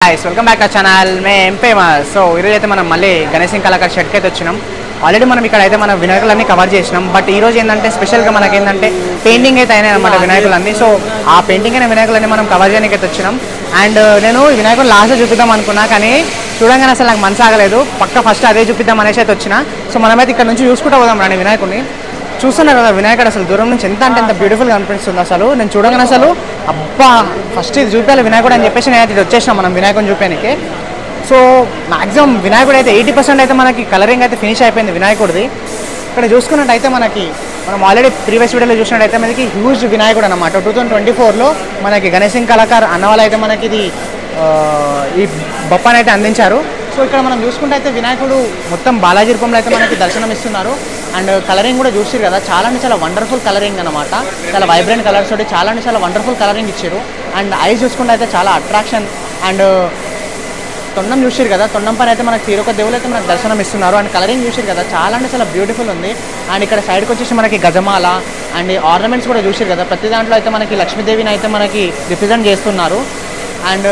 guys, welcome back to our channel. मैं famous. So ఈరోజు అయితే మనం మళ్ళీ గణేష్ కళాకార్ షెడ్ కి అయితే వచ్చినాం. ఆల్రెడీ మనం ఇక్కడ అయితే మన వినాయకులన్నీ కవర్ చేసినాం. బట్ ఈ రోజు ఏంటంటే స్పెషల్ గా మనకి ఏంటంటే పెయింటింగ్ అయితే అయినాయి అన్నమాట వినాయకులన్నీ. సో ఆ పెయింటింగ్ అయిన వినాయకులన్నీ మనం కవర్ చేయడానికి అయితే వచ్చినాం. అండ్ నేను ఈ వినాయకులు లాస్ట్ చూపిద్దాం అనుకున్నా, కానీ చూడంగానే అసలు నాకు మనసు ఆగలేదు. పక్క ఫస్ట్ అదే చూపిద్దాం అనేసి అయితే వచ్చిన. సో మనమైతే ఇక్కడ నుంచి చూసుకుంటూ పోదాం రండి వినాయకుడిని. చూస్తున్నారు కదా వినాయకుడు అసలు దూరం నుంచి ఎంత అంటే ఎంత బ్యూటిఫుల్గా అనిపిస్తుంది. అసలు నేను చూడగానే అసలు అబ్బా ఫస్ట్ ఇది చూపించాలి వినాయకుడు అని చెప్పేసి నేను ఇది వచ్చేసినాం మనం వినాయకుడిని చూపడానికి. సో మ్యాక్సిమం వినాయకుడు అయితే 80% అయితే మనకి కలరింగ్ అయితే ఫినిష్ అయిపోయింది వినాయకుడిది. ఇక్కడ చూసుకున్నట్టయితే మనం ఆల్రెడీ ప్రీవియస్ వీడియోలో చూసినట్టయితే మనకి హ్యూజ్ వినాయకుడు అనమాట. 2024లో మనకి గణేష్ కళాకార్ అన్న వాళ్ళు అయితే మనకి ఇది ఈ బొప్పని అయితే అందించారు. సో ఇక్కడ మనం చూసుకుంటే అయితే వినాయకుడు మొత్తం బాలాజీ రూపంలో అయితే మనకి దర్శనం ఇస్తున్నారు. అండ్ కలరింగ్ కూడా చూసారు కదా, చాలా అంటే చాలా వండర్ఫుల్ కలరింగ్ అనమాట. చాలా వైబ్రెంట్ కలర్స్ తోటి చాలా అంటే చాలా వండర్ఫుల్ కలరింగ్ ఇచ్చారు. అండ్ ఐస్ చూసుకుంటే అయితే చాలా అట్రాక్షన్. అండ్ తొండం చూసారు కదా, తొండం పైన అయితే మనకి తీరొక దేవులు అయితే మనకు దర్శనం ఇస్తున్నారు. అండ్ కలరింగ్ చూసారు కదా, చాలా అంటే చాలా బ్యూటిఫుల్ ఉంది. అండ్ ఇక్కడ సైడ్కి వచ్చేసి మనకి గజమాల అండ్ ఆర్నమెంట్స్ కూడా చూసారు కదా, ప్రతి దాంట్లో అయితే మనకి లక్ష్మీదేవిని అయితే మనకి రిప్రజెంట్ చేస్తున్నారు. అండ్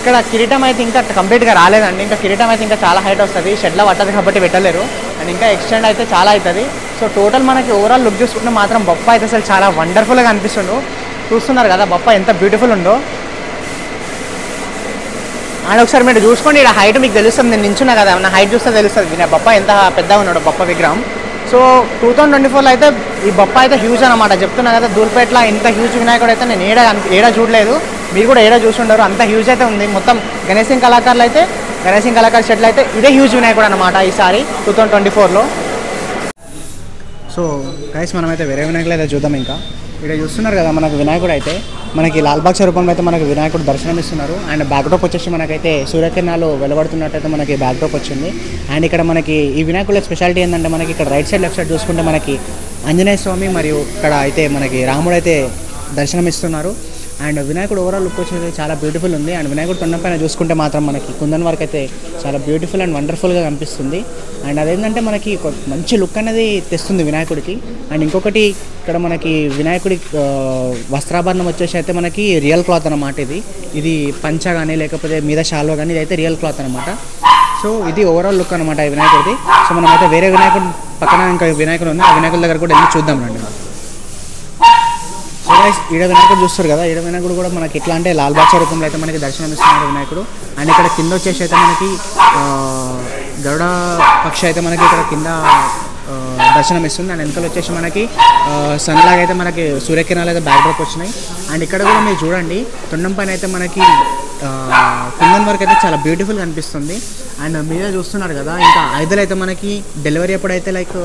ఇక్కడ కిరీటం అయితే ఇంకా కంప్లీట్గా రాలేదండి. ఇంకా కిరీటం అయితే ఇంకా చాలా హైట్ వస్తుంది, షెడ్లో పట్టదు కాబట్టి పెట్టలేరు. అండ్ ఇంకా ఎక్స్టెండ్ అయితే చాలా అవుతుంది. సో టోటల్ మనకి ఓవరాల్ లుక్ చూసుకుంటే మాత్రం బొప్ప అయితే అసలు చాలా వండర్ఫుల్గా అనిపిస్తుండు. చూస్తున్నారు కదా బొప్ప ఎంత బ్యూటిఫుల్ ఉందో. అండ్ ఒకసారి మీరు చూసుకోండి, ఇక్కడ హైట్ మీకు తెలుస్తుంది. నేను నించున్నా కదా, నా హైట్ చూస్తే తెలుస్తుంది బొప్ప ఎంత పెద్దగా ఉన్నాడు బొప్ప విగ్రహం. సో 2024లో అయితే ఈ బొప్ప అయితే హ్యూజ్ అనమాట. చెప్తున్నా కదా, దూల్పేటలో ఇంత హ్యూజ్ వినాయకుడు అయితే నేను ఏడా చూడలేదు. మీరు కూడా ఏడా చూసుంటారు, అంత హ్యూజ్ అయితే ఉంది. మొత్తం గణేష్ కళాకారులు అయితే గణేష్ కళాకారు షెడ్లు అయితే ఇదే హ్యూజ్ వినాయకుడు అనమాట ఈసారి 2024లో. సో గైస్ మనమైతే వేరే వినాయకులు అయితే చూద్దాం. ఇంకా ఇక్కడ చూస్తున్నారు కదా మనకు వినాయకుడు అయితే మనకి లాల్బాగ్ రూపంలో అయితే మనకి వినాయకుడు దర్శనం ఇస్తున్నారు. అండ్ బ్యాక్డ్రాప్ వచ్చేసి మనకైతే సూర్యకిరణాలు వెలువడుతున్నట్టయితే మనకి బ్యాక్డ్రాప్ వచ్చింది. అండ్ ఇక్కడ మనకి ఈ వినాయకుల స్పెషాలిటీ ఏంటంటే మనకి ఇక్కడ రైట్ సైడ్ లెఫ్ట్ సైడ్ చూసుకుంటే మనకి ఆంజనేయ స్వామి మరియు ఇక్కడ అయితే మనకి రాముడు అయితే దర్శనం ఇస్తున్నారు. అండ్ వినాయకుడు ఓవరాల్ లుక్ వచ్చేది చాలా బ్యూటిఫుల్ ఉంది. అండ్ వినాయకుడు తొండం పైన చూసుకుంటే మాత్రం మనకి కుందన్ వర్క్ అయితే చాలా బ్యూటిఫుల్ అండ్ వండర్ఫుల్గా కనిపిస్తుంది. అండ్ అదేంటంటే మనకి మంచి లుక్ అనేది తెస్తుంది వినాయకుడికి. అండ్ ఇంకొకటి ఇక్కడ మనకి వినాయకుడి వస్త్రాభరణం వచ్చేసి అయితే మనకి రియల్ క్లాత్ అనమాట. ఇది పంచ కానీ లేకపోతే మీద షాల్వా కానీ ఇది అయితే రియల్ క్లాత్ అనమాట. సో ఇది ఓవరాల్ లుక్ అనమాట ఈ వినాయకుడిది. సో మనం అయితే వేరే వినాయకుడు పక్కన ఇంకా వినాయకుడు ఉంది, ఆ వినాయకుడి దగ్గర కూడా వెళ్ళి చూద్దాం రండి. సో గైస్ ఈడ వినాయకుడు చూస్తారు కదా, ఈడ వినాయకుడు కూడా మనకి ఎట్లా అంటే లాల్బాగ్ రూపంలో అయితే మనకి దర్శనం ఇస్తున్నారు వినాయకుడు. అండ్ ఇక్కడ కింద వచ్చేసి అయితే మనకి గరుడ పక్షి అయితే మనకి ఇక్కడ కింద దర్శనం ఇస్తుంది. అండ్ వెనకాల వచ్చేసి మనకి సన్లాగ్ అయితే మనకి సూర్యకిరణాలు అయితే బ్యాక్డ్రాప్ వచ్చినాయి. అండ్ ఇక్కడ కూడా మీరు చూడండి తొండం పైన అయితే మనకి కుందన్ వర్క్ అయితే చాలా బ్యూటిఫుల్గా అనిపిస్తుంది. అండ్ మీరే చూస్తున్నారు కదా, ఇంకా ఆయుధాలు అయితే మనకి డెలివరీ అప్పుడు అయితే లైక్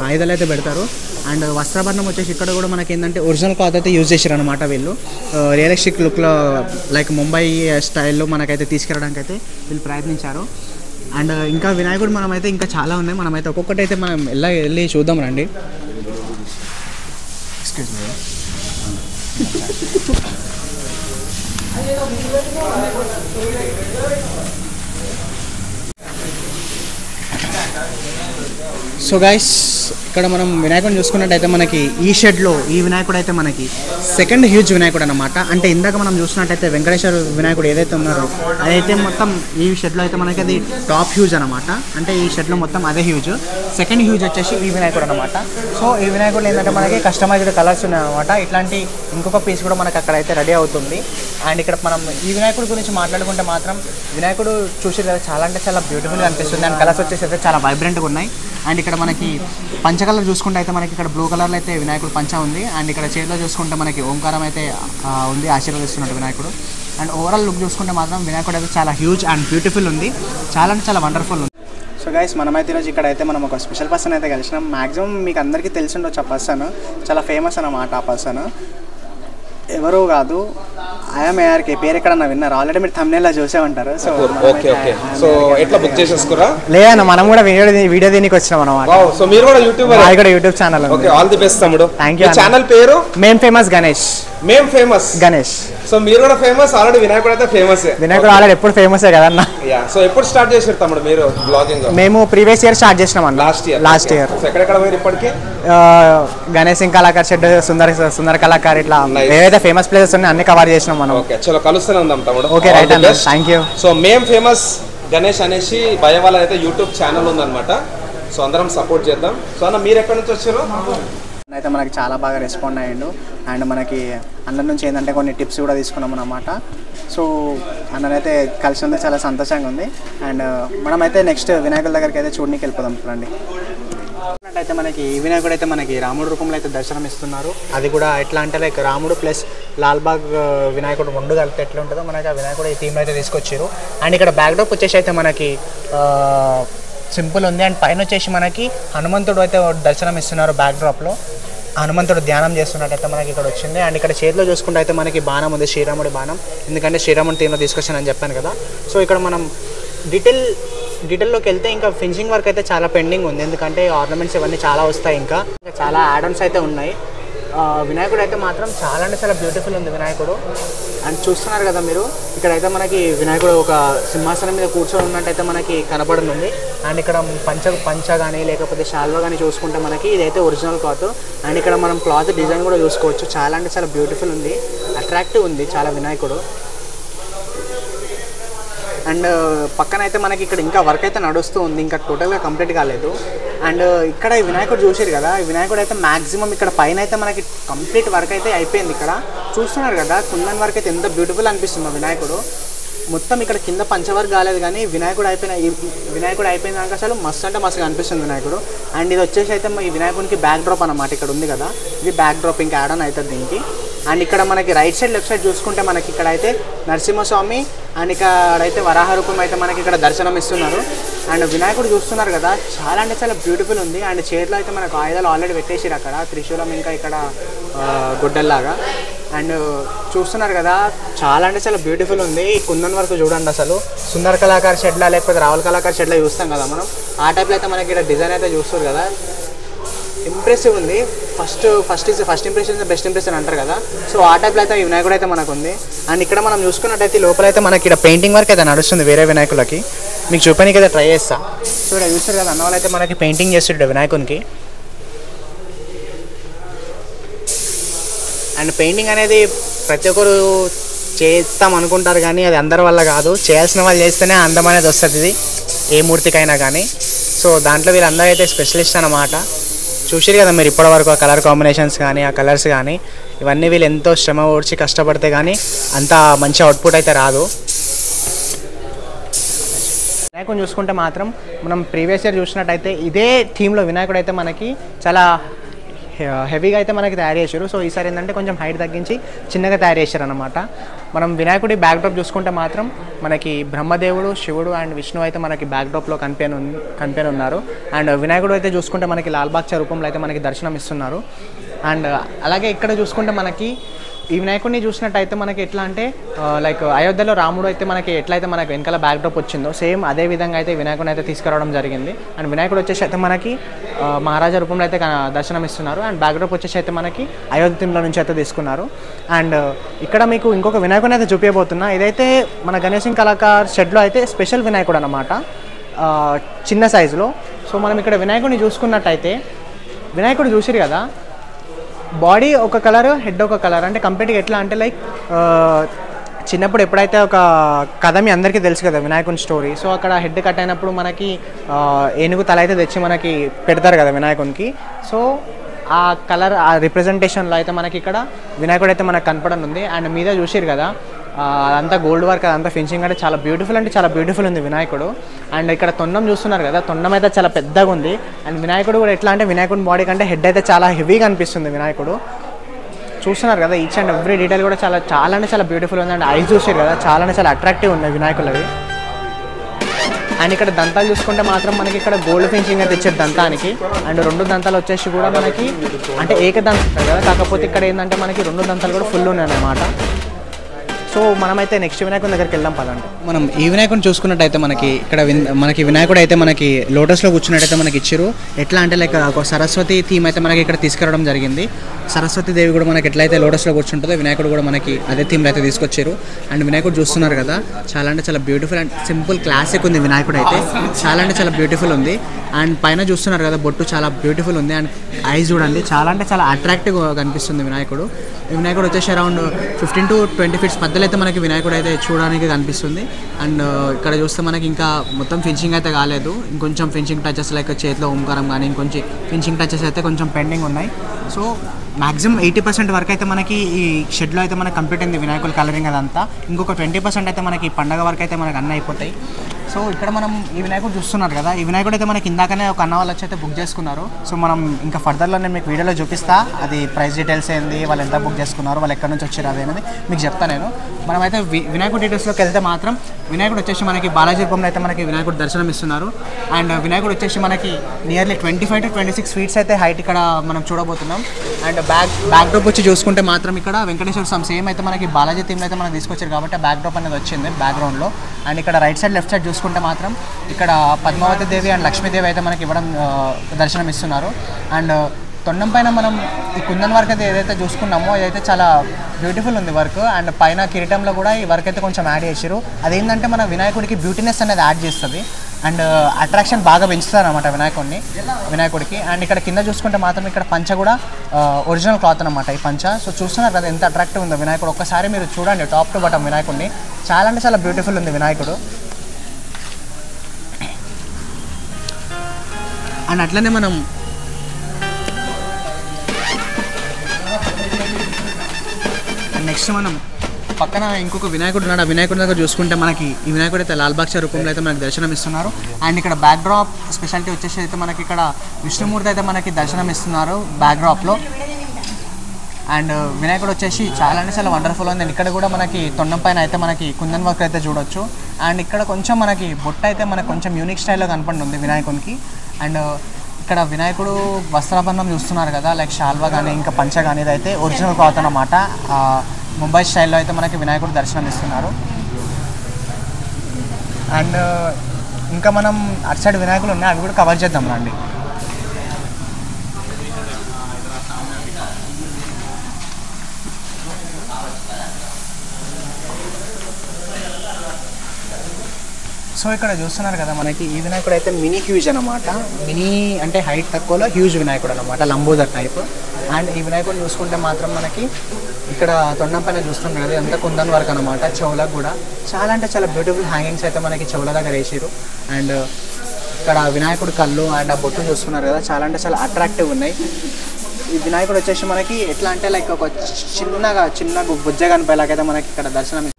ఆయుధాలు అయితే పెడతారు. అండ్ వస్త్రాభరణం వచ్చేసి ఇక్కడ కూడా మనకి ఏంటంటే ఒరిజినల్ క్లాత్ అయితే యూజ్ చేశారు అనమాట వీళ్ళు. రియలిస్టిక్ లుక్లో లైక్ ముంబై స్టైల్లో మనకైతే తీసుకెళ్ళడానికి అయితే వీళ్ళు ప్రయత్నించారు. అండ్ ఇంకా వినాయకుడు మనమైతే ఇంకా చాలా ఉన్నాయి, మనమైతే ఒక్కొక్కటి అయితే మనం వెళ్ళి చూద్దాం రండి. Excuse me. సో గైస్ ఇక్కడ మనం వినాయకుడిని చూసుకున్నట్టయితే మనకి ఈ షెడ్లో ఈ వినాయకుడు అయితే మనకి సెకండ్ హ్యూజ్ వినాయకుడు అనమాట. అంటే ఇందాక మనం చూసినట్టయితే వెంకటేశ్వర వినాయకుడు ఏదైతే ఉన్నారో అదైతే మొత్తం ఈ షెడ్లో అయితే మనకి అది టాప్ హ్యూజ్ అనమాట. అంటే ఈ షెడ్లో మొత్తం అదే హ్యూజ్. సెకండ్ హ్యూజ్ వచ్చేసి ఈ వినాయకుడు అనమాట. సో ఈ వినాయకుడు ఏంటంటే మనకి కస్టమైజ్డ్ కలర్స్ ఉన్నాయి అనమాట. ఇట్లాంటి ఇంకొక పీస్ కూడా మనకి అక్కడైతే రెడీ అవుతుంది. అండ్ ఇక్కడ మనం ఈ వినాయకుడి గురించి మాట్లాడుకుంటే మాత్రం వినాయకుడు చూసి చాలా అంటే చాలా బ్యూటిఫుల్గా అనిపిస్తుంది. అండ్ కలర్స్ వచ్చేసి అయితే చాలా వైబ్రెంట్గా ఉన్నాయి. అండ్ ఇక్కడ మనకి పంచ కలర్ చూసుకుంటే అయితే మనకి ఇక్కడ బ్లూ కలర్లో అయితే వినాయకుడు పంచ ఉంది. అండ్ ఇక్కడ చేతిలో చూసుకుంటే మనకి ఓంకారం అయితే ఉంది, ఆశీర్వదిస్తున్నట్టు వినాయకుడు. అండ్ ఓవరాల్ లుక్ చూసుకుంటే మాత్రం వినాయకుడు అయితే చాలా హ్యూజ్ అండ్ బ్యూటిఫుల్ ఉంది, చాలా అంటే చాలా వండర్ఫుల్ ఉంది. సో గైస్ మనమైతే ఈరోజు ఇక్కడైతే మనం ఒక స్పెషల్ పర్సన్ అయితే కలిసినాం. మ్యాక్సిమం మీకు అందరికీ తెలిసి ఉండొచ్చు, ఆ పర్సన్ చాలా ఫేమస్ అన్నమాట. ఆ పర్సన్ ఎవరో కాదు, ఐఎమ్ ఏఆర్కే. పేరు ఎక్కడన్నా విన్నారు, ఆల్రెడీ మీరు థంబ్నెయిల్లో చూసే ఉంటారు. సో సో ఎట్లా బుక్ చేసేసుకురా? లేదన్న, మనం కూడా వీడియో దీనికి వచ్చినాం అన్నమాట. సో మీరు కూడా YouTube YouTube channel. Okay, all the best తమ్ముడు. Thank you. ఛానల్ పేరు మేం ఫేమస్ గణేష్. మేము ఫేమస్ గణేష్. సో మీరు కూడా ఫేమస్, ఆల్రెడీ వినాయకుడు అయితే ఫేమస్. వినాయకుడు ఆల్రెడీ ఎప్పుడు ఫేమసే కదన్న. సో ఎప్పుడు స్టార్ట్ చేసారు తమ్ముడు మీరు బ్లాగింగ్? మేము ప్రీవియస్ ఇయర్ స్టార్ట్ చేసినాం అన్న. Last year. ఎక్కడెక్కడ పోయారు ఇప్పటికి? గణేష్ కళాకార్ షెడ్, సుందర కళాకార్, ఇట్లా ఏవైతే ఫేమస్ ప్లేసెస్ ఉన్నాయి అన్ని కవర్ చేసినాం మనం. ఓకే, చలో కలుస్తూనే ఉందాం తమ్ముడు. ఓకే రైట్ అన్న, థ్యాంక్ యూ. సో మేము ఫేమస్ గణేష్ అనేసి భయం వాళ్ళ అయితే యూట్యూబ్ ఛానల్ ఉందన్నమాట. సో అందరం సపోర్ట్ చేద్దాం. సో అన్న మీరు ఎక్కడి నుంచి వచ్చారు? అయితే మనకి చాలా బాగా రెస్పాండ్ అయ్యిండు. అండ్ మనకి అన్న నుంచి ఏంటంటే కొన్ని టిప్స్ కూడా తీసుకున్నాం అన్నమాట. సో అన్ననైతే కలిసినందుకు చాలా సంతోషంగా ఉంది. అండ్ మనమైతే నెక్స్ట్ వినాయకుల దగ్గరికి అయితే చూడడానికి వెళ్ళిపోదాం రండి. అయితే మనకి ఈ వినాయకుడు అయితే మనకి రాముడు రూపంలో అయితే దర్శనం ఇస్తున్నారు. అది కూడా ఎట్లా అంటే లైక్ రాముడు ప్లస్ లాల్బాగ్ వినాయకుడు రెండు కలిపితే ఎట్లా ఉంటుందో మనకి ఆ వినాయకుడు ఈ థీమ్లో అయితే తీసుకొచ్చారు. అండ్ ఇక్కడ బ్యాక్డ్రాప్ వచ్చేసి అయితే మనకి సింపుల్ ఉంది. అండ్ పైన వచ్చేసి మనకి హనుమంతుడు అయితే దర్శనం ఇస్తున్నారు. బ్యాక్డ్రాప్లో హనుమంతుడు ధ్యానం చేస్తున్నట్టయితే మనకి ఇక్కడ వచ్చింది. అండ్ ఇక్కడ చేతిలో చూసుకుంటే అయితే మనకి బాణం ఉంది, శ్రీరాముడి బాణం. ఎందుకంటే శ్రీరాముడి థీమ్లో తీసుకొచ్చానని చెప్పాను కదా. సో ఇక్కడ మనం డీటెయిల్లోకి వెళ్తే ఇంకా ఫినిషింగ్ వర్క్ అయితే చాలా పెండింగ్ ఉంది. ఎందుకంటే ఆర్నమెంట్స్ ఇవన్నీ చాలా వస్తాయి, ఇంకా చాలా యాడన్స్ అయితే ఉన్నాయి. వినాయకుడు అయితే మాత్రం చాలా అంటే చాలా బ్యూటిఫుల్ ఉంది వినాయకుడు. అండ్ చూస్తున్నారు కదా మీరు, ఇక్కడైతే మనకి వినాయకుడు ఒక సింహాసనం మీద కూర్చొని ఉన్నట్టయితే మనకి కనపడుతుంది. అండ్ ఇక్కడ పంచ కానీ లేకపోతే శాల్వా కానీ చూసుకుంటే మనకి ఇదైతే ఒరిజినల్ క్లాత్. అండ్ ఇక్కడ మనం క్లాత్ డిజైన్ కూడా చూసుకోవచ్చు. చాలా అంటే చాలా బ్యూటిఫుల్ ఉంది, అట్రాక్టివ్ ఉంది చాలా వినాయకుడు. అండ్ పక్కన అయితే మనకి ఇక్కడ ఇంకా వర్క్ అయితే నడుస్తూ ఉంది, ఇంకా టోటల్గా కంప్లీట్ కాలేదు. అండ్ ఇక్కడ ఈ వినాయకుడు చూసారు కదా, ఈ వినాయకుడు అయితే మ్యాక్సిమం ఇక్కడ పైన అయితే మనకి కంప్లీట్ వర్క్ అయితే అయిపోయింది. ఇక్కడ చూస్తున్నారు కదా కుందన్ వర్క్ అయితే ఎంత బ్యూటిఫుల్ అనిపిస్తుంది వినాయకుడు. మొత్తం ఇక్కడ కింద పంచవర్క్ కాలేదు కానీ వినాయకుడు అయిపోయినాక అసలు మస్తు అంటే మస్తుగా అనిపిస్తుంది వినాయకుడు. అండ్ ఇది వచ్చేసి అయితే ఈ వినాయకుడికి బ్యాక్ డ్రాప్ అన్నమాట. ఇక్కడ ఉంది కదా ఇది బ్యాక్ డ్రాప్, ఇంకా యాడ్ ఆన్ అవుతుంది దీనికి. అండ్ ఇక్కడ మనకి రైట్ సైడ్ లెఫ్ట్ సైడ్ చూసుకుంటే మనకి ఇక్కడ అయితే నరసింహస్వామి అండ్ ఇక్కడైతే వరాహ రూపం అయితే మనకి ఇక్కడ దర్శనం ఇస్తున్నారు. అండ్ వినాయకుడు చూస్తున్నారు కదా చాలా అంటే చాలా బ్యూటిఫుల్ ఉంది. అండ్ చేతిలో అయితే మనకు ఆయుధాలు ఆల్రెడీ పెట్టేసారు, అక్కడ త్రిశూలం ఇంకా ఇక్కడ గుడ్డల్లాగా. అండ్ చూస్తున్నారు కదా చాలా అంటే చాలా బ్యూటిఫుల్ ఉంది. ఈ కుందన్ వరకు చూడండి, అసలు సుందర కళాకార్ షెడ్లా లేకపోతే రావుల కళాకార్ షెడ్లా చూస్తాం కదా మనం, ఆ టైప్లో అయితే మనకి ఇక్కడ డిజైన్ అయితే చూస్తారు కదా, ఇంప్రెసివ్ ఉంది. ఫస్ట్ ఇంప్రెషన్ బెస్ట్ ఇంప్రెషన్ అంటారు కదా. సో ఆ టైప్లో అయితే ఈ వినాయకుడు అయితే మనకు ఉంది. అండ్ ఇక్కడ మనం చూసుకున్నట్టయితే లోపలైతే మనకి ఇక్కడ పెయింటింగ్ వర్క్ అయితే నడుస్తుంది వేరే వినాయకులకి. మీకు చూపడానికి అయితే ట్రై చేస్తా. సో ఇక్కడ చూస్తారు కదా అన్న వాళ్ళు అయితే మనకి పెయింటింగ్ చేస్తుండే వినాయకునికి. అండ్ పెయింటింగ్ అనేది ప్రతి ఒక్కరు చేస్తాం అనుకుంటారు కానీ అది అందరి వల్ల కాదు, చేయాల్సిన వాళ్ళు చేస్తేనే అందం అనేది వస్తుంది ఇది ఏ మూర్తికైనా కానీ. సో దాంట్లో వీళ్ళందరూ అయితే స్పెషలిస్ట్ అన్నమాట. చూసారు కదా మీరు ఇప్పటివరకు ఆ కలర్ కాంబినేషన్స్ కానీ ఆ కలర్స్ కానీ ఇవన్నీ వీళ్ళు ఎంతో శ్రమ ఓడ్చి కష్టపడితే కానీ అంత మంచి అవుట్పుట్ అయితే రాదు. వినాయకుని చూసుకుంటే మాత్రం మనం ప్రీవియస్ ఇయర్ చూసినట్టయితే ఇదే థీమ్లో వినాయకుడు అయితే మనకి చాలా హెవీగా అయితే మనకి తయారు చేశారు. సో ఈసారి ఏంటంటే కొంచెం హైట్ తగ్గించి చిన్నగా తయారు చేశారు అనమాట. మనం వినాయకుడి బ్యాక్డ్రాప్ చూసుకుంటే మాత్రం మనకి బ్రహ్మదేవుడు, శివుడు అండ్ విష్ణు అయితే మనకి బ్యాక్డ్రాప్లో కనిపేని ఉన్నారు. అండ్ వినాయకుడు అయితే చూసుకుంటే మనకి లాల్బాగ్ రూపంలో అయితే మనకి దర్శనం ఇస్తున్నారు. అండ్ అలాగే ఇక్కడ చూసుకుంటే మనకి ఈ వినాయకుడిని చూసినట్టయితే మనకి ఎట్లా అంటే లైక్ అయోధ్యలో రాముడు అయితే మనకి ఎట్లయితే మనకి వెనకాల బ్యాక్డ్రాప్ వచ్చిందో సేమ్ అదే విధంగా అయితే వినాయకుడిని అయితే తీసుకురావడం జరిగింది. అండ్ వినాయకుడు వచ్చేసి అయితే మనకి మహారాజా రూపంలో అయితే దర్శనం ఇస్తున్నారు. అండ్ బ్యాక్డ్రాప్ వచ్చేసి అయితే మనకి అయోధ్యలో నుంచి అయితే తీసుకున్నారు. అండ్ ఇక్కడ మీకు ఇంకొక వినాయకుడిని అయితే చూపించబోతున్నా. ఇదైతే మన గణేష్ కళాకార్ షెడ్లో అయితే స్పెషల్ వినాయకుడు అనమాట, చిన్న సైజులో. సో మనం ఇక్కడ వినాయకుడిని చూసుకున్నట్టయితే వినాయకుడు చూసిరు కదా బాడీ ఒక కలర్, హెడ్ ఒక కలర్. అంటే కంప్లీట్గా ఎట్లా అంటే లైక్ చిన్నప్పుడు ఎప్పుడైతే ఒక కథ మీ అందరికీ తెలుసు కదా వినాయకుని స్టోరీ. సో అక్కడ హెడ్ కట్ అయినప్పుడు మనకి ఏనుగు తల అయితే తెచ్చి మనకి పెడతారు కదా వినాయకునికి. సో ఆ కలర్ ఆ రిప్రజెంటేషన్లో అయితే మనకి ఇక్కడ వినాయకుడు అయితే మనకు కనపడనుంది. అండ్ మీద చూసిరు కదా అదంతా గోల్డ్ వర్క్, అదంతా ఫినిషింగ్ అంటే చాలా బ్యూటిఫుల్ అంటే చాలా బ్యూటిఫుల్ ఉంది వినాయకుడు. అండ్ ఇక్కడ తొండం చూస్తున్నారు కదా, తొండం అయితే చాలా పెద్దగా ఉంది. అండ్ వినాయకుడు కూడా ఎట్లా అంటే వినాయకుడి బాడీ కంటే హెడ్ అయితే చాలా హెవీగా అనిపిస్తుంది వినాయకుడు. చూస్తున్నారు కదా ఈచ్ అండ్ ఎవ్రీ డీటెయిల్ కూడా చాలా అంటే చాలా బ్యూటిఫుల్ ఉంది. అండ్ ఐస్ చూసారు కదా చాలా అంటే చాలా అట్రాక్టివ్ ఉన్నాయి వినాయకులవి. అండ్ ఇక్కడ దంతాలు చూసుకుంటే మాత్రం మనకి ఇక్కడ గోల్డ్ ఫినిషింగ్ అయితే ఇచ్చారు దంతానికి. అండ్ రెండు దంతాలు వచ్చేసి కూడా మనకి అంటే ఏకదంతాలు కదా, కాకపోతే ఇక్కడ ఏంటంటే మనకి రెండు దంతాలు కూడా ఫుల్ ఉన్నాయి అన్నమాట. సో మనమైతే నెక్స్ట్ వినాయకుని దగ్గరికి వెళ్దాం పదండి. మనం ఈ వినాయకుని చూసుకున్నట్టయితే మనకి వినాయకుడు అయితే మనకి లోటస్లో కూర్చున్నట్టయితే మనకి ఇచ్చారు. ఎట్లా అంటే లైక్ ఒక సరస్వతి థీమ్ అయితే మనకి ఇక్కడ తీసుకురావడం జరిగింది. సరస్వతి దేవి కూడా మనకి ఎట్లయితే లోటస్లో కూర్చుంటుందో వినాయకుడు కూడా మనకి అదే థీమ్లో అయితే తీసుకొచ్చారు. అండ్ వినాయకుడు చూస్తున్నారు కదా, చాలా అంటే చాలా బ్యూటిఫుల్ అండ్ సింపుల్ క్లాసిక్ ఉంది. వినాయకుడు అయితే చాలా అంటే చాలా బ్యూటిఫుల్ ఉంది. అండ్ పైన చూస్తున్నారు కదా, బొట్టు చాలా బ్యూటిఫుల్ ఉంది. అండ్ ఐస్ చూడండి, చాలా అంటే చాలా అట్రాక్టివ్గా కనిపిస్తుంది వినాయకుడు. ఈ వినాయకుడు వచ్చేసి అరౌండ్ 15 to 20 feet మధ్యలో అయితే మనకి వినాయకుడు అయితే చూడడానికి కనిపిస్తుంది. అండ్ ఇక్కడ చూస్తే మనకి ఇంకా మొత్తం ఫినిషింగ్ అయితే కాలేదు, ఇంకొంచెం ఫినిషింగ్ టచెస్ లైక్ చేతిలో ఓంకారం కానీ ఇంకొంచెం ఫినిషింగ్ టచెస్ అయితే కొంచెం పెండింగ్ ఉన్నాయి. సో మ్యాక్సిమం 80% వరకు అయితే మనకి ఈ షెడ్లో అయితే మనకి కంప్లీట్ అయింది వినాయకుడు కలరింగ్ అదంతా. ఇంకొక 20% అయితే మనకి పండగ వరకు అయితే మనకి అన్నీ అయిపోతాయి. సో ఇక్కడ మనం ఈ వినాయకుడు చూస్తున్నారు కదా, ఈ వినాయకుడు అయితే మనకి ఇందాకనే ఒక అన్న వాళ్ళు వచ్చి అయితే బుక్ చేసుకున్నారు. సో మనం ఇంకా ఫర్దర్లో నేను మీకు వీడియోలో చూపిస్తా, అది ప్రైస్ డీటెయిల్స్ ఏంది, వాళ్ళు ఎంత బుక్ చేసుకున్నారు, వాళ్ళు ఎక్కడి నుంచి వచ్చారు అది అనేది మీకు చెప్తాను నేను. మనమైతే వినాయకుడు డీటెయిల్స్లోకి వెళ్తే మాత్రం వినాయకుడు వచ్చేసి మనకి బాలాజీ రూపంలో అయితే మనకి వినాయకుడు దర్శనం ఇస్తున్నారు. అండ్ వినాయకుడు వచ్చేసి మనకి నియర్లీ 25 to 26 feet అయితే హైట్ ఇక్కడ మనం చూడబోతున్నాం. అండ్ బ్యాక్ డ్రాప్ వచ్చి చూసుకుంటే మాత్రం ఇక్కడ వెంకటేశ్వర స్వామి సేమ్ అయితే మనకి బాలాజీ థీమ్లో అయితే మనం తీసుకొచ్చారు కాబట్టి బ్యాక్ డ్రాప్ అనేది వచ్చింది బ్యాక్గ్రౌండ్లో. అండ్ ఇక్కడ రైట్ సైడ్ లెఫ్ట్ సైడ్ చూసుకుంటే మాత్రం ఇక్కడ పద్మావతి దేవి అండ్ లక్ష్మీదేవి అయితే మనకి ఇవ్వడం దర్శనం ఇస్తున్నారు. అండ్ తొండం పైన మనం ఈ కుందన్ వర్క్ అయితే ఏదైతే చూసుకున్నామో ఇదైతే చాలా బ్యూటిఫుల్ ఉంది వర్క్. అండ్ పైన కిరీటంలో కూడా ఈ వర్క్ అయితే కొంచెం యాడ్ చేసారు. అదేంటంటే మన వినాయకుడికి బ్యూటీనెస్ అనేది యాడ్ చేస్తుంది అండ్ అట్రాక్షన్ బాగా పెంచుతుంది అనమాట వినాయకుడికి. అండ్ ఇక్కడ కింద చూసుకుంటే మాత్రం ఇక్కడ పంచ కూడా ఒరిజినల్ క్లాత్ అనమాట ఈ పంచ. సో చూస్తున్నారు కదా ఎంత అట్రాక్టివ్ ఉందో వినాయకుడు. ఒక్కసారి మీరు చూడండి టాప్ టు బాటమ్ వినాయకుడిని, చాలా అంటే చాలా బ్యూటిఫుల్ ఉంది వినాయకుడు. అండ్ అట్లనే మనం నెక్స్ట్ మనం పక్కన ఇంకొక వినాయకుడు ఉన్నాడు. ఆ వినాయకుడి దగ్గర చూసుకుంటే మనకి ఈ వినాయకుడు అయితే లాల్ బాక్ష రూపంలో అయితే మనకి దర్శనం ఇస్తున్నారు. అండ్ ఇక్కడ బ్యాక్ డ్రాప్ స్పెషాలిటీ వచ్చేసి అయితే మనకి ఇక్కడ విష్ణుమూర్తి అయితే మనకి దర్శనం ఇస్తున్నారు బ్యాక్ డ్రాప్లో. అండ్ వినాయకుడు వచ్చేసి చాలా అంటే చాలా వండర్ఫుల్ ఉంది. అండ్ ఇక్కడ కూడా మనకి తొండం పైన అయితే మనకి కుందన్ వర్క్ అయితే చూడొచ్చు. అండ్ ఇక్కడ కొంచెం మనకి బొట్ట అయితే మనకు కొంచెం యూనిక్ స్టైల్లో కనపడుతుంది వినాయకునికి. అండ్ ఇక్కడ వినాయకుడు వస్త్రాభరణం చూస్తున్నారు కదా, లైక్ షాల్వా కానీ ఇంకా పంచ కానీ ఇదైతే ఒరిజినల్ క్లాత్ అన్నమాట. ముంబై స్టైల్లో అయితే మనకి వినాయకుడు దర్శనం ఇస్తున్నారు. అండ్ ఇంకా మనం అటు సైడ్ వినాయకులు ఉన్నాయి, అవి కూడా కవర్ చేద్దాం రండి. సో ఇక్కడ చూస్తున్నారు కదా మనకి ఈ వినాయకుడు అయితే మినీ హ్యూజ్ అనమాట. మినీ అంటే హైట్ తక్కువలో హ్యూజ్ వినాయకుడు అనమాట, లంబోదర్ టైప్. అండ్ ఈ వినాయకుడు చూసుకుంటే మాత్రం మనకి ఇక్కడ తొండం పైన చూస్తున్నాం కదా, ఎంత కుందన్ వర్క్ అనమాట. చెవులకు కూడా చాలా అంటే చాలా బ్యూటిఫుల్ హ్యాంగింగ్స్ అయితే మనకి చెవుల దగ్గర వేసారు. అండ్ ఇక్కడ వినాయకుడు కళ్ళు అండ్ ఆ బొట్టు చూస్తున్నారు కదా, చాలా అంటే చాలా అట్రాక్టివ్ ఉన్నాయి. ఈ వినాయకుడు వచ్చేసి మనకి ఎట్లా అంటే లైక్ ఒక చిన్న బుజ్జ కనిపేలాగైతే మనకి ఇక్కడ దర్శనం.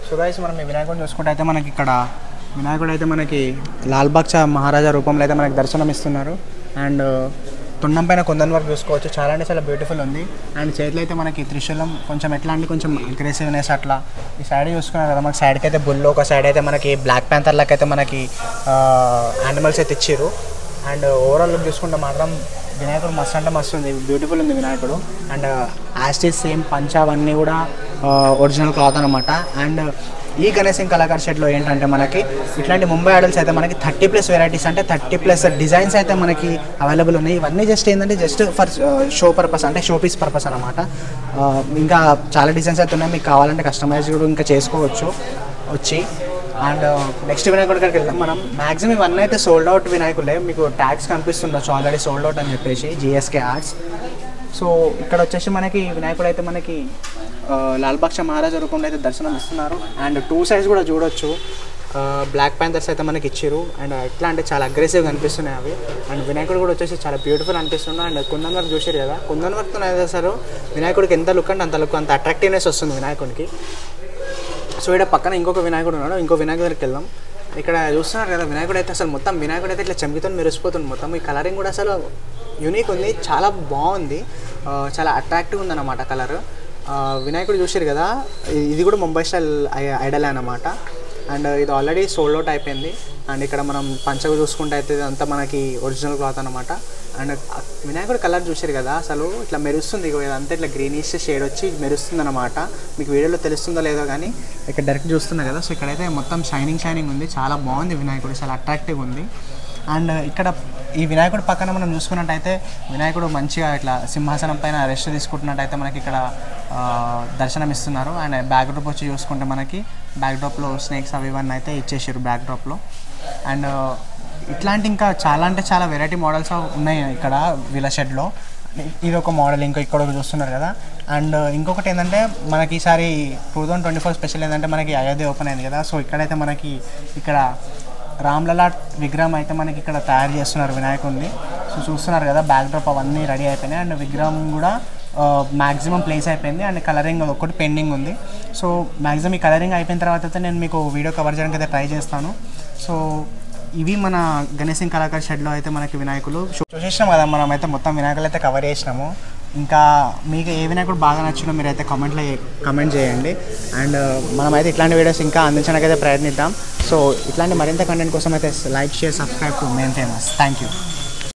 సో గైస్ మనం ఈ వినాయకుడిని చూసుకుంటే అయితే మనకి ఇక్కడ వినాయకుడు అయితే మనకి లాల్ బాక్ష మహారాజా రూపంలో అయితే మనకి దర్శనం ఇస్తున్నారు. అండ్ తొండం పైన కుందన్ వర్క్ చూసుకోవచ్చు, చాలా అంటే చాలా బ్యూటిఫుల్ ఉంది. అండ్ చేతిలో అయితే మనకి త్రిశూలం కొంచెం ఎట్లా అంటే కొంచెం అగ్రెసివ్నెస్ అట్లా. ఈ సైడ్ చూసుకున్నారు కదా మనకి సైడ్కి అయితే బుల్లో, ఒక సైడ్ అయితే మనకి బ్లాక్ ప్యాంథర్ లెక్క అయితే మనకి యానిమల్స్ అయితే ఇచ్చారు. అండ్ ఓవరాల్ లుక్ చూసుకుంటే మాత్రం వినాయకుడు మస్తు అంటే మస్తు ఉంది, బ్యూటిఫుల్ ఉంది వినాయకుడు. అండ్ యాస్టిస్ సేమ్ పంచ అవన్నీ కూడా ఒరిజినల్ క్లాత్ అనమాట. అండ్ ఈ గణేశం కళాకార్ షెడ్లో ఏంటంటే మనకి ఇట్లాంటి ముంబై ఐడల్స్ అయితే మనకి 30+ వెరైటీస్ అంటే 30+ డిజైన్స్ అయితే మనకి అవైలబుల్ ఉన్నాయి. ఇవన్నీ జస్ట్ ఏంటంటే జస్ట్ ఫర్ షో పర్పస్ అంటే షో పీస్ పర్పస్ అనమాట. ఇంకా చాలా డిజైన్స్ అయితే ఉన్నాయి, మీకు కావాలంటే కస్టమైజ్ కూడా ఇంకా చేసుకోవచ్చు వచ్చి. అండ్ నెక్స్ట్ వినాయకుడి దగ్గరికి వెళ్దాం మనం. మ్యాక్సిమం ఇవన్నీ అయితే సోల్డ్ అవుట్ వినాయకులే, మీకు ట్యాగ్స్ కనిపిస్తుండొచ్చు ఆల్రెడీ సోల్డ్ అవుట్ అని చెప్పేసి జిఎస్కే ఆర్ట్స్. సో ఇక్కడ వచ్చేసి మనకి వినాయకుడు అయితే మనకి లాల్ బాక్ష మహారాజా రూపంలో అయితే దర్శనం ఇస్తున్నారు. అండ్ 2 sides కూడా చూడొచ్చు, బ్లాక్ ప్యాంథర్స్ అయితే మనకి ఇచ్చారు. అండ్ ఎట్లా అంటే చాలా అగ్రెసివ్గా అనిపిస్తున్నాయి అవి. అండ్ వినాయకుడు కూడా వచ్చేసి చాలా బ్యూటిఫుల్ అనిపిస్తుంది. అండ్ కుందన్ వర్క్ చూసారు కదా, కుందన్ వర్క్తో అయితే అసలు వినాయకుడికి ఎంత లుక్ అంటే అంత లుక్, అంత అట్రాక్టివ్నెస్ వస్తుంది వినాయకుడికి. సో ఇక్కడ పక్కన ఇంకొక వినాయకుడు ఉన్నాడు, ఇంకో వినాయకుడి దగ్గరికి వెళ్దాం. ఇక్కడ చూస్తున్నారు కదా వినాయకుడు అయితే అసలు మొత్తం వినాయకుడు అయితే ఇట్లా చెంపితో మెరిసిపోతుంది మొత్తం. ఈ కలరింగ్ కూడా అసలు యూనిక్ ఉంది, చాలా బాగుంది, చాలా అట్రాక్టివ్ ఉందన్నమాట కలర్. వినాయకుడు చూసారు కదా, ఇది కూడా ముంబై స్టైల్ ఐడల్ అన్నమాట. అండ్ ఇది ఆల్రెడీ సోల్డ్ అవుట్ అయిపోయింది. అండ్ ఇక్కడ మనం పంచగా చూసుకుంటే అయితే ఇదంతా మనకి ఒరిజినల్ క్లాత్ అనమాట. అండ్ వినాయకుడు కలర్ చూసారు కదా, అసలు ఇట్లా మెరుస్తుంది. ఇదంతా ఇట్లా గ్రీనిష్ షేడ్ వచ్చి మెరుస్తుంది అనమాట. మీకు వీడియోలో తెలుస్తుందో లేదో కానీ ఇక్కడ డైరెక్ట్ చూస్తున్నారు కదా. సో ఇక్కడైతే మొత్తం షైనింగ్ ఉంది, చాలా బాగుంది వినాయకుడు, చాలా అట్రాక్టివ్గా ఉంది. అండ్ ఇక్కడ ఈ వినాయకుడు పక్కన మనం చూసుకున్నట్టయితే వినాయకుడు మంచిగా ఇట్లా సింహాసనం పైన రెస్ట్ తీసుకుంటున్నట్టయితే మనకి ఇక్కడ దర్శనం ఇస్తున్నారు. అండ్ బ్యాక్డ్రాప్ వచ్చి చూసుకుంటే మనకి బ్యాక్డ్రాప్లో స్నేక్స్ అవి ఇవన్నీ అయితే ఇచ్చేసారు బ్యాక్డ్రాప్లో. అండ్ ఇట్లాంటి ఇంకా చాలా అంటే చాలా వెరైటీ మోడల్స్ ఉన్నాయి ఇక్కడ వీళ్ళ షెడ్లో. ఇది ఒక మోడల్, ఇక్కడ చూస్తున్నారు కదా. అండ్ ఇంకొకటి ఏంటంటే మనకి ఈసారి 2024 స్పెషల్ ఏంటంటే మనకి అయోధ్య ఓపెన్ అయింది కదా. సో ఇక్కడైతే మనకి ఇక్కడ రామ్లలా విగ్రహం అయితే మనకి ఇక్కడ తయారు చేస్తున్నారు వినాయకుడిని. సో చూస్తున్నారు కదా, బ్యాక్డ్రాప్ అవన్నీ రెడీ అయిపోయినాయి. అండ్ విగ్రహం కూడా మ్యాక్సిమం ప్లేస్ అయిపోయింది. అండ్ కలరింగ్ ఒకటి పెండింగ్ ఉంది. సో మ్యాక్సిమం ఈ కలరింగ్ అయిపోయిన తర్వాత అయితే నేను మీకు వీడియో కవర్ చేయడానికి అయితే ట్రై చేస్తాను. సో ఇవి మన గణేష్ సింగ్ కళాకార్ షెడ్లో అయితే మనకి వినాయకులు చూసేసినాం కదా. మనం అయితే మొత్తం వినాయకులు అయితే కవర్ చేసినాము. ఇంకా మీకు ఏ వినాయకుడు బాగా నచ్చిందో మీరైతే కమెంట్ చేయండి. అండ్ మనమైతే ఇట్లాంటి వీడియోస్ ఇంకా అందించడానికి అయితే ప్రయత్నిద్దాం. సో ఇట్లాంటి మరింత కంటెంట్ కోసం అయితే like, share, subscribe to main famous. Thank you.